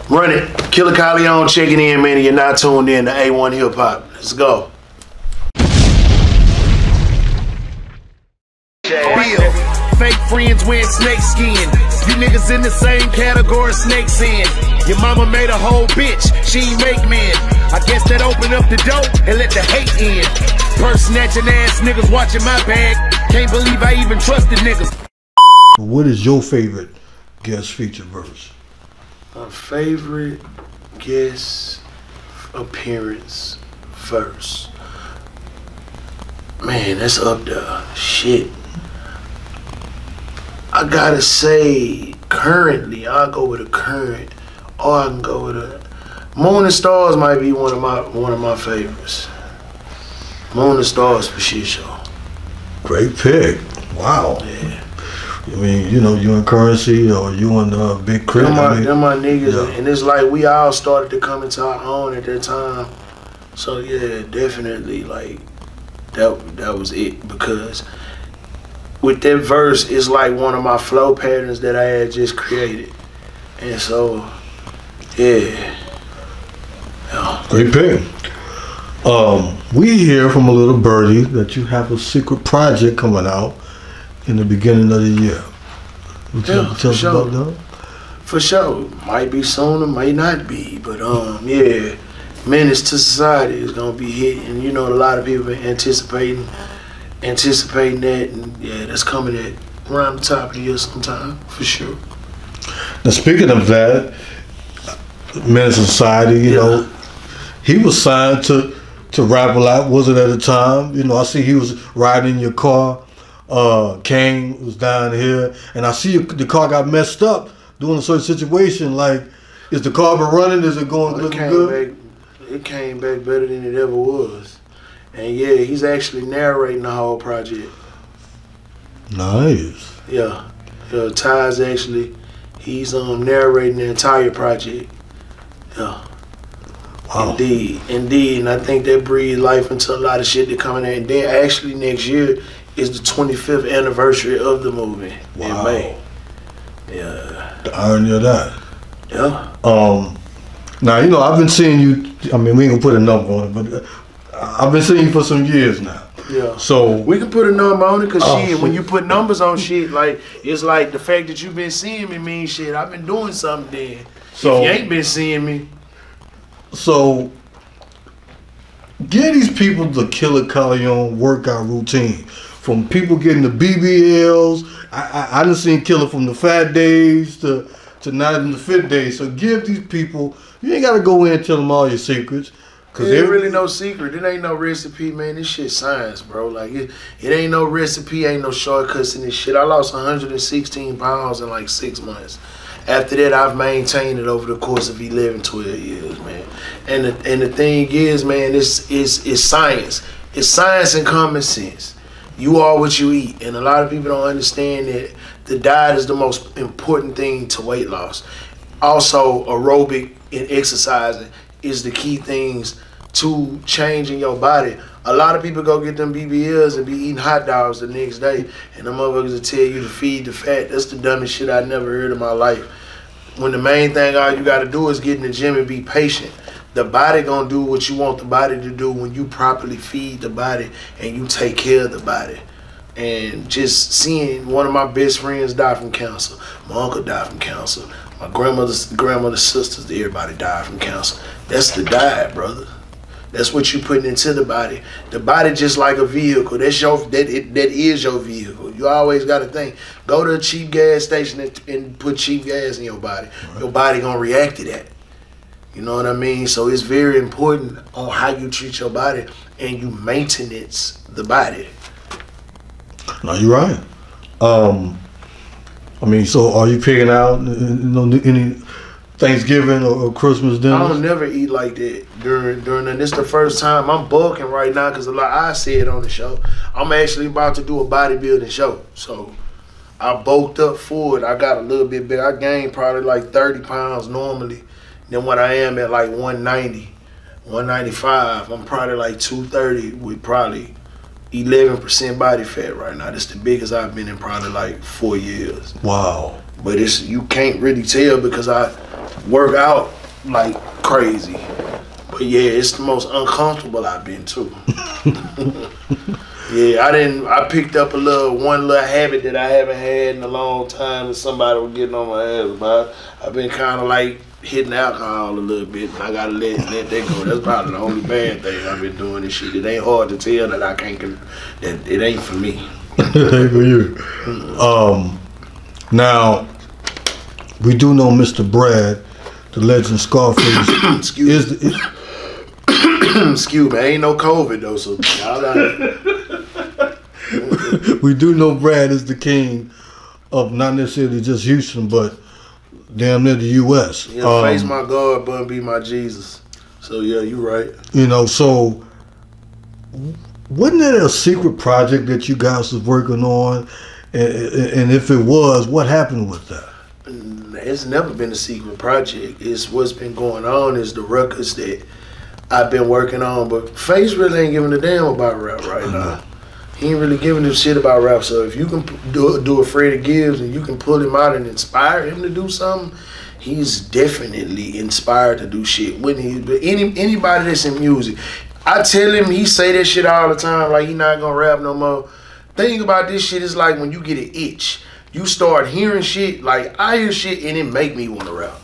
Run it. Killa Kyleon checking in, man. You're not tuned in to A1 Hip Hop. Let's go. Bill, fake friends wearing snake skin. You niggas in the same category snakes in. Your mama made a whole bitch, she ain't make men. I guess that opened up the door and let the hate in. Purse snatching ass niggas watching my bag. Can't believe I even trusted niggas. What is your favorite guest feature verse? My favorite guest appearance verse. Man, that's up there. Shit. I gotta say, currently, I'll go with a current, or I can go with a Moon and Stars. Might be one of my favorites. Moon and Stars for shit show. Great pick. Wow. Yeah. I mean, you know, you in Currency or you in Big Crit. They're my niggas, yeah. And it's like we all started to come into our own at that time. So yeah, definitely like that was it, because with that verse, it's like one of my flow patterns that I had just created. And so, yeah. Great pick. We hear from a little birdie that you have a secret project coming out in the beginning of the year. Tell us about that? For sure. Might be sooner, might not be. But yeah, Menace to Society is gonna be hit, and you know a lot of people been anticipating that, and yeah, that's coming at around the top of the year sometime, for sure. Now speaking of that, Menace to Society, you know, he was signed to Rap a Lot, was it at the time? You know, I see he was riding in your car. Kane was down here, and I see the car got messed up doing a certain situation. Like, is the car been running? Is it going looking good? It came back better than it ever was. And yeah, he's actually narrating the whole project. Nice. Yeah. Ty's actually, he's narrating the entire project. Yeah. Wow. Indeed. And I think that breathed life into a lot of shit that coming in. And then actually next year is the 25th anniversary of the movie in May. Yeah. The irony of that. Yeah. Now, you know, I've been seeing you, I mean, we ain't gonna put a number on it, but I've been seeing you for some years now. Yeah. So we can put a number on it, because shit, when you put numbers on shit, like, it's like the fact that you've been seeing me means shit. I've been doing something then. So if you ain't been seeing me. So give these people the Killa Kyleon workout routine. From people getting the BBLs, I done seen Killa from the fat days to not in the fit days. So give these people, you ain't gotta go in and tell them all your secrets. Cause there ain't really no secret. It ain't no recipe, man. This shit science, bro. Like it ain't no recipe, ain't no shortcuts in this shit. I lost 116 pounds in like 6 months. After that, I've maintained it over the course of 11, 12 years, man. And the thing is, man, it's science. It's science and common sense. You are what you eat. And a lot of people don't understand that the diet is the most important thing to weight loss. Also, aerobic and exercising is the key things to changing your body. A lot of people go get them BBLs and be eating hot dogs the next day, and the motherfuckers will tell you to feed the fat. That's the dumbest shit I never heard in my life. When the main thing all you gotta do is get in the gym and be patient. The body gonna do what you want the body to do when you properly feed the body and you take care of the body. And just seeing one of my best friends die from cancer, my uncle died from cancer, my grandmother's sisters, everybody died from cancer. That's the diet, brother. That's what you putting into the body. The body just like a vehicle. That is your vehicle. You always got to think. Go to a cheap gas station and put cheap gas in your body. Right. Your body gonna react to that. You know what I mean? So it's very important on how you treat your body and you maintenance the body. No, you're right. I mean, so are you picking out any Thanksgiving or Christmas dinner? I don't never eat like that during and this the first time. I'm bulking right now because like I said on the show, I'm actually about to do a bodybuilding show. So I bulked up for it. I got a little bit bigger. I gained probably like 30 pounds normally than what I am at like 190, 195. I'm probably like 230 with probably 11% body fat right now. That's the biggest I've been in probably like 4 years. Wow. but you can't really tell because I work out like crazy. But yeah, it's the most uncomfortable I've been to. Yeah, I picked up one little habit that I haven't had in a long time, and somebody was getting on my ass about. I've been kind of like hitting alcohol a little bit, and I gotta let that go. That's probably the only bad thing I've been doing this shit. It ain't hard to tell that I can't, that it ain't for me. It ain't for you. Now, we do know Mr. Brad, the legend Scarface. Excuse me, ain't no COVID though, so y'all we do know Brad is the king of not necessarily just Houston, but damn near the U.S. Yeah, face my God, but be my Jesus. So yeah, you right. You know, so wasn't that a secret project that you guys was working on? And if it was, what happened with that? It's never been a secret project. It's what's been going on is the records that I've been working on. But Face really ain't giving a damn about rap right now. He ain't really giving a shit about rap. So if you can do a Freddie Gibbs and you can pull him out and inspire him to do something, he's definitely inspired to do shit. But anybody that's in music, I tell him, he say that shit all the time, like he not gonna rap no more. Thing about this shit is like when you get an itch, you start hearing shit, like I hear shit and it make me wanna rap.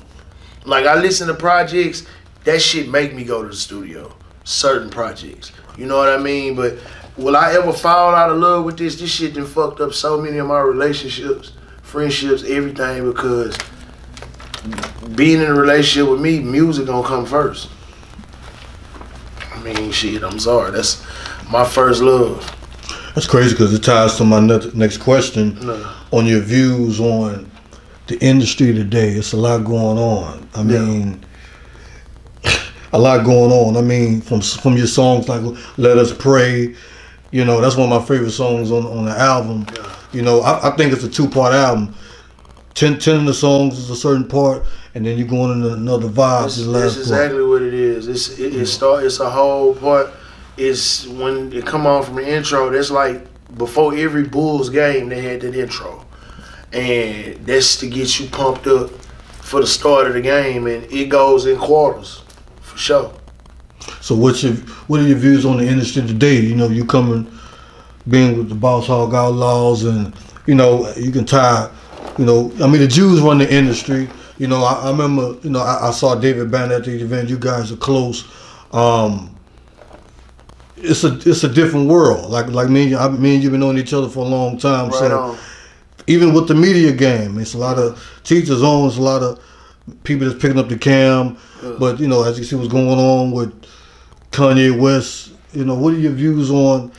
Like I listen to projects, that shit make me go to the studio. Certain projects, you know what I mean? But will I ever fall out of love with this? This shit done fucked up so many of my relationships, friendships, everything, because being in a relationship with me, music gonna come first. I mean, shit, I'm sorry. That's my first love. That's crazy because it ties to my next question on your views on the industry today. It's a lot going on. I mean, a lot going on. I mean, from your songs like Let Us Pray, you know, that's one of my favorite songs on the album. Yeah. You know, I think it's a 2-part album. 10 of the songs is a certain part, and then you go on into another vibe. That's exactly what it is. It's a whole part. It's when it come on from the intro, that's like before every Bulls game they had that intro. And that's to get you pumped up for the start of the game, and it goes in quarters, for sure. So what are your views on the industry today? You know, you being with the Boss Hog Outlaws, and you know, you can tie, you know, I mean the Jews run the industry. You know, I remember, you know, I saw David Banner at the event. You guys are close. It's a different world. Like me and you've been knowing each other for a long time. Right so on. Even with the media game, it's a lot of teachers on, it's a lot of people that's picking up the cam. But you know, as you see what's going on with Kanye West, you know, what are your views on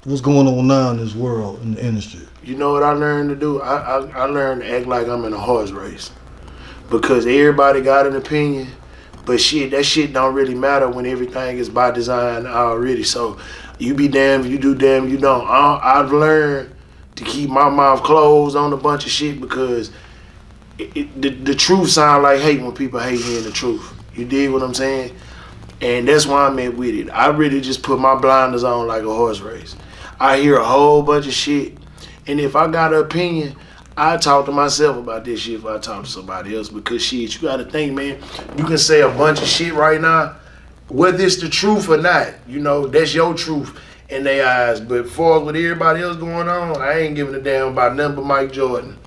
what's going on now in this world, in the industry? You know what I learned to do? I learned to act like I'm in a horse race. Because everybody got an opinion, but shit, that shit don't really matter when everything is by design already. So you be damned if you do, damn if you don't. I've learned to keep my mouth closed on a bunch of shit because the truth sound like hate when people hate hearing the truth. You dig what I'm saying? And that's why I'm at with it. I really just put my blinders on like a horse race. I hear a whole bunch of shit, and if I got an opinion, I talk to myself about this shit if I talk to somebody else, because shit, you gotta think, man, you can say a bunch of shit right now, whether it's the truth or not, you know, that's your truth in their eyes. But for with everybody else going on, I ain't giving a damn about nothing but Mike Jordan.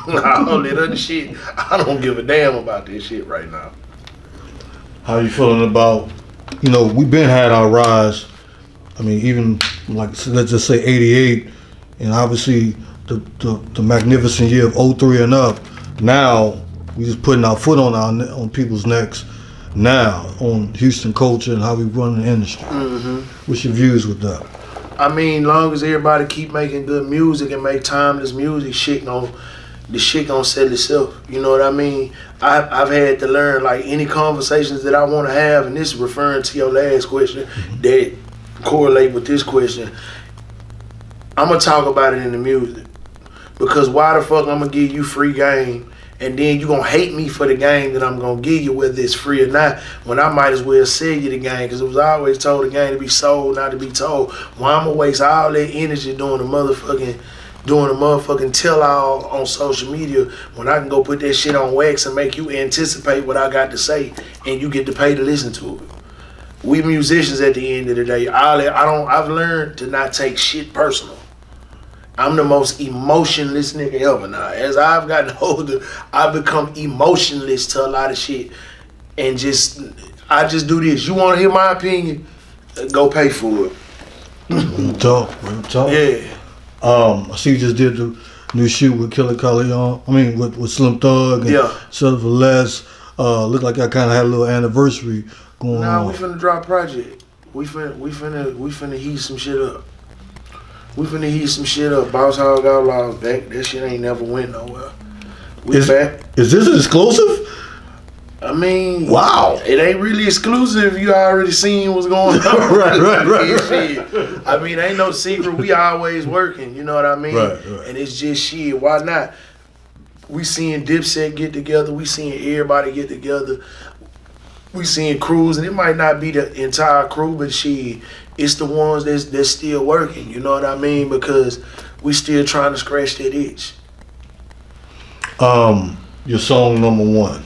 All that other shit, I don't give a damn about this shit right now. How you feeling about, you know, we've been had our rise, I mean, even like, let's just say 88, and obviously the magnificent year of 03 and up. Now we just putting our foot on people's necks now on Houston culture and how we run the industry. What's your views with that? I mean, long as everybody keep making good music and make timeless music, the shit gonna sell itself. You know what I mean? I've had to learn, like, any conversations that I want to have, and this is referring to your last question that correlate with this question. I'm gonna talk about it in the music. Because why the fuck I'm gonna give you free game and then you gonna hate me for the game that I'm gonna give you, whether it's free or not, when I might as well sell you the game, because it was always told the game to be sold, not to be told. Why I'm gonna waste all that energy doing a motherfucking doing a motherfucking tell-all on social media when I can go put that shit on wax and make you anticipate what I got to say, and you get to pay to listen to it. We musicians at the end of the day, I've learned to not take shit personal. I'm the most emotionless nigga ever now. As I've gotten older, I've become emotionless to a lot of shit, and I just do this. You want to hear my opinion? Go pay for it. Real talk. Yeah. I see you just did the new shoot with Killa Kyleon. I mean, with Slim Thug and Silver Les. Look like I kind of had a little anniversary going on. We finna drop a project. We finna heat some shit up. Boss Hog Outlaws back. That shit ain't never went nowhere. We back. Is this an exclusive? I mean, wow. It ain't really exclusive. You already seen what's going on. right. I mean, ain't no secret. We always working. You know what I mean? Right. And it's just shit. Why not? We seeing Dipset get together. We seeing everybody get together. We seeing crews, and it might not be the entire crew, but shit, it's the ones that's still working. You know what I mean? Because we still trying to scratch that itch. Your song number 1.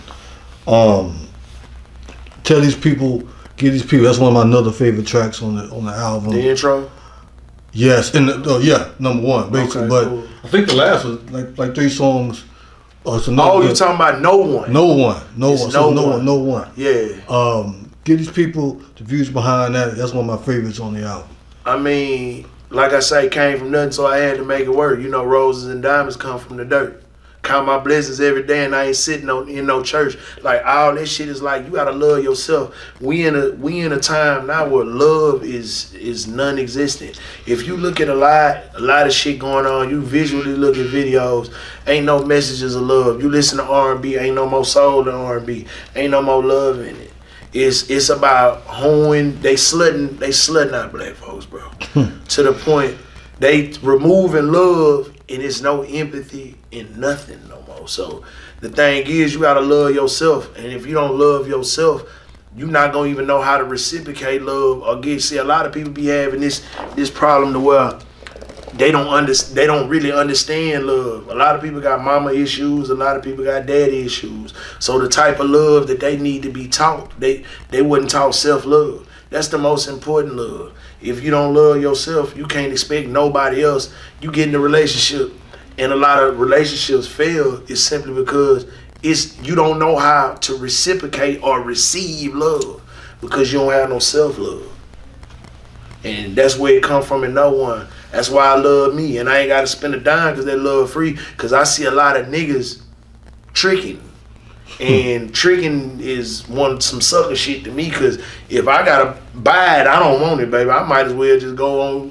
Tell these people, give these people. That's one of my other favorite tracks on the album. The intro. Yes, and number 1 basically. Okay, but cool. I think the last was like 3 songs. You talking about No One? No One. Yeah. Give these people the views behind that. That's one of my favorites on the album. I mean, like I say, came from nothing, so I had to make it work. You know, roses and diamonds come from the dirt. Count my blessings every day, and I ain't sitting in no church. Like, all this shit is like, you gotta love yourself. We in a time now where love is non-existent. If you look at a lot of shit going on, you visually look at videos, ain't no messages of love. You listen to R&B, ain't no more soul in R&B, ain't no more love in it. It's about hoeing. They slutting out black folks, bro. To the point they removing love, and it's no empathy in nothing no more. So the thing is, you gotta love yourself, and if you don't love yourself, you're not gonna even know how to reciprocate love or get. See, a lot of people be having this problem to where they don't really understand love. A lot of people got mama issues. A lot of people got daddy issues. So the type of love that they need to be taught, they wouldn't taught self-love. That's the most important love. If you don't love yourself, you can't expect nobody else. You get in a relationship, and a lot of relationships fail is simply because you don't know how to reciprocate or receive love because you don't have no self-love. And that's where it come from in No One. That's why I love me, and I ain't got to spend a dime because that love free, because I see a lot of niggas tricking. And tricking is some sucker shit to me, because if I gotta buy it, I don't want it, baby. I might as well just go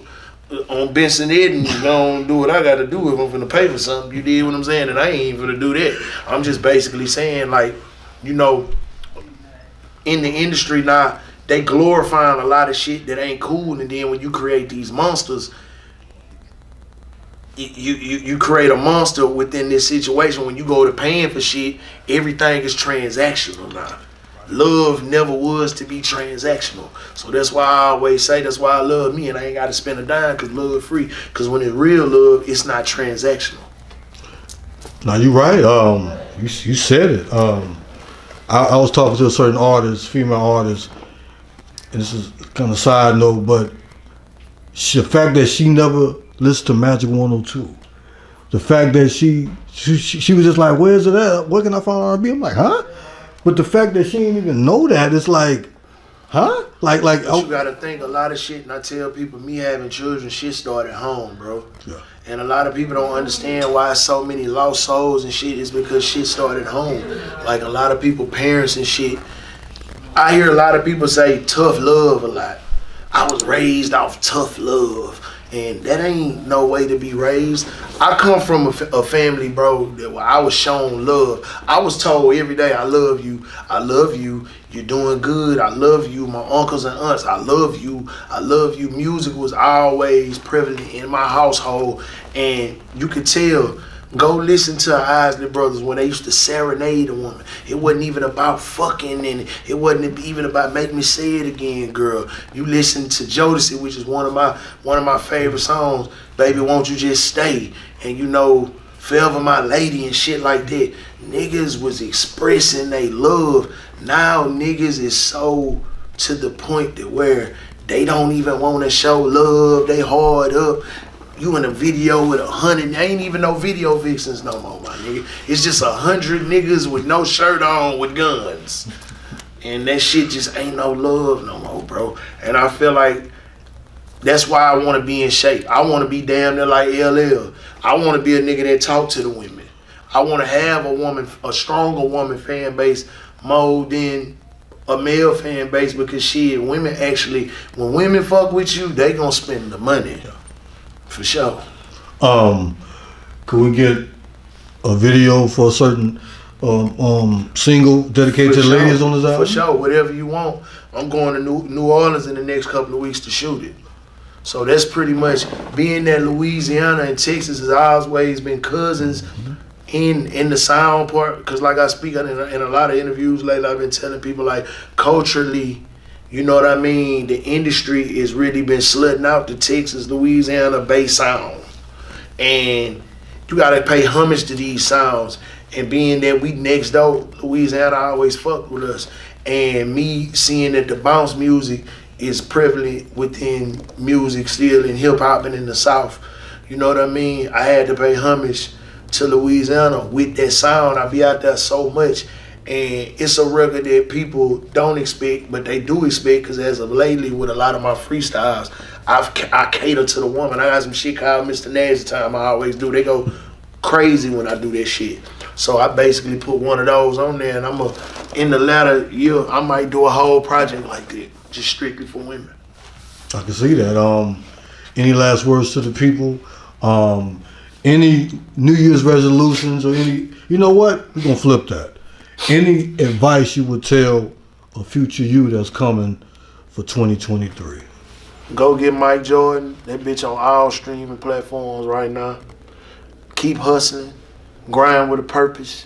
on Benson Ed and go and do what I gotta do if I'm finna pay for something. You did what I'm saying? And I ain't even finna do that. I'm just basically saying, like, you know, in the industry now, they glorifying a lot of shit that ain't cool, and then when you create these monsters, you create a monster within this situation. When you go to paying for shit, everything is transactional now. Love never was to be transactional. So that's why I always say, that's why I love me, and I ain't got to spend a dime, because love free. Because when it's real love, it's not transactional. Now you're right. You said it. I was talking to a certain artist, female artist, and this is kind of side note, but the fact that she never listened to Magic 102, the fact that she was just like, where's it at? Where can I find R&B? I'm like, huh? But the fact that she didn't even know that, it's like, huh? Like. But you gotta think, a lot of shit, and I tell people, me having children, shit started at home, bro. Yeah. And a lot of people don't understand why so many lost souls and shit is because shit started at home. Like, a lot of people, parents and shit. I hear a lot of people say tough love a lot. I was raised off tough love. And that ain't no way to be raised. I come from a family, bro, where I was shown love. I was told every day, I love you. I love you. You're doing good. I love you. My uncles and aunts, I love you. I love you. Music was always prevalent in my household. And you could tell Go listen to Isley Brothers when they used to serenade a woman. It wasn't even about fucking, and it wasn't even about make me say it again, girl. You listen to Jodeci, which is one of my favorite songs. Baby, won't you just stay? And you know, Forever My Lady and shit like that. Niggas was expressing they love. Now niggas is so to the point that where they don't even want to show love. They hard up. You in a video with 100, ain't even no video vixens no more, my nigga. It's just 100 niggas with no shirt on with guns. And that shit just ain't no love no more, bro. And I feel like that's why I want to be in shape. I want to be damn near like LL. I want to be a nigga that talk to the women. I want to have a stronger woman fan base more than a male fan base, because shit, women actually, when women fuck with you, they gonna spend the money. For sure. Could we get a video for a certain single dedicated to the ladies on this album? For sure, whatever you want. I'm going to New Orleans in the next couple of weeks to shoot it. So that's pretty much, being that Louisiana and Texas has always been cousins in the sound part. Because like I speak in a lot of interviews lately, I've been telling people, like, culturally, you know what I mean, the industry has really been slutting out the Texas, Louisiana bass sound. And you gotta pay homage to these sounds. And being that we next door, Louisiana always fucked with us. And me seeing that the bounce music is prevalent within music still in hip hop and in the South. You know what I mean? I had to pay homage to Louisiana with that sound. I be out there so much. And it's a record that people don't expect, but they do expect, because as of lately with a lot of my freestyles, I cater to the woman. I got some shit called Mr. Nasty Time. I always do. They go crazy when I do that shit. So I basically put one of those on there, and in the latter year, I might do a whole project like that, just strictly for women. I can see that. Any last words to the people? Any New Year's resolutions or any, you know what? We're gonna flip that. Any advice you would tell a future you that's coming for 2023? Go get Mike Jordan. That bitch on all streaming platforms right now. Keep hustling. Grind with a purpose.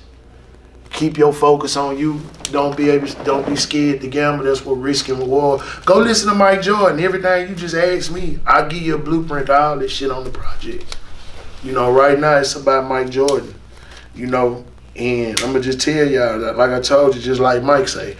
Keep your focus on you. Don't be scared to gamble. That's what risk and reward. Go listen to Mike Jordan. Everything you just asked me, I'll give you a blueprint to all this shit on the project. You know, right now it's about Mike Jordan. You know, and I'm going to just tell y'all that, like I told you, just like Mike say,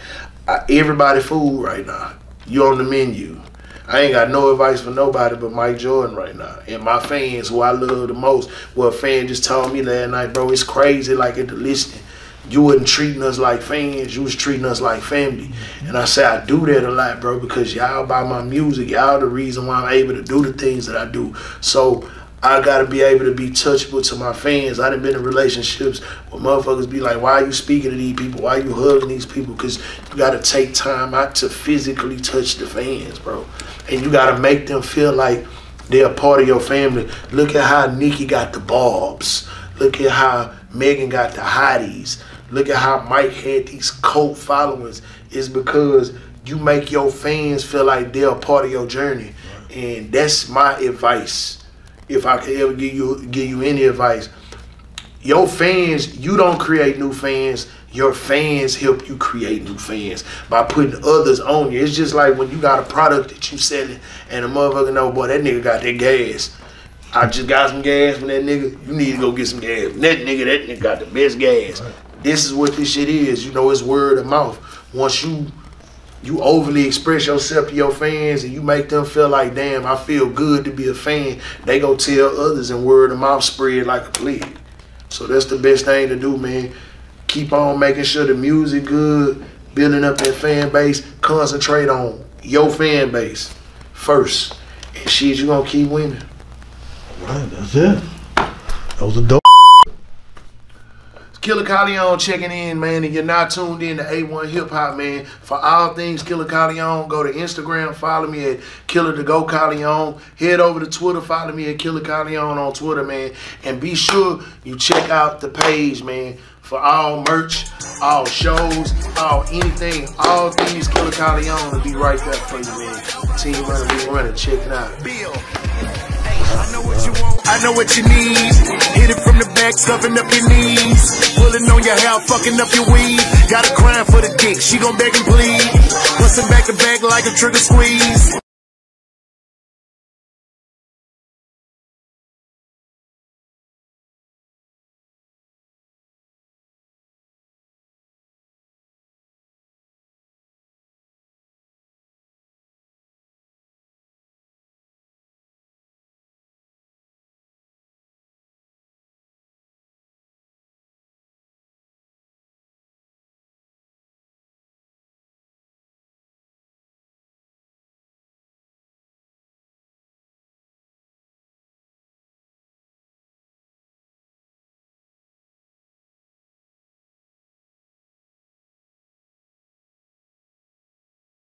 everybody food right now. You on the menu. I ain't got no advice for nobody but Mike Jordan right now. And my fans, who I love the most, well, a fan just told me last night, bro, it's crazy, like at the listening, you wasn't treating us like fans, you was treating us like family. And I say I do that a lot, bro, because y'all buy my music, y'all the reason why I'm able to do the things that I do. So I gotta be able to be touchable to my fans. I done been in relationships where motherfuckers be like, why are you speaking to these people? Why are you hugging these people? Because you gotta take time out to physically touch the fans, bro. And you gotta make them feel like they're a part of your family. Look at how Nicki got the Bobs. Look at how Megan got the Hotties. Look at how Mike had these cult followers. It's because you make your fans feel like they're a part of your journey. And that's my advice. If I could ever give you any advice, your fans, you don't create new fans. Your fans help you create new fans by putting others on you. It's just like when you got a product that you selling and a motherfucker know, boy, that nigga got that gas. I just got some gas from that nigga. You need to go get some gas. That nigga got the best gas. Right. This is what this shit is. You know, it's word of mouth. Once you overly express yourself to your fans and you make them feel like, damn, I feel good to be a fan, they go tell others and word of mouth spread like a plague. So that's the best thing to do, man. Keep on making sure the music good, building up that fan base, concentrate on your fan base first. And shit, you gonna keep winning. Right, that's it. That was a dope. Killa Kyleon checking in, man, and you're not tuned in to A1 Hip Hop, man. For all things Killa Kyleon, go to Instagram, follow me at Killa the Go Kyleon. Head over to Twitter, follow me at Killa Kyleon on Twitter, man. And be sure you check out the page, man, for all merch, all shows, all anything, all things Killa Kyleon will be right there for you, man. Team Runner, we running, check it out. Bill, hey, I know what you want. I know what you need. Hit it from the back, stuffing up your knees. Pulling on your hair, fucking up your weed. Got a crying for the dick, she gon' beg and plead. Bustin' back to back like a trigger squeeze.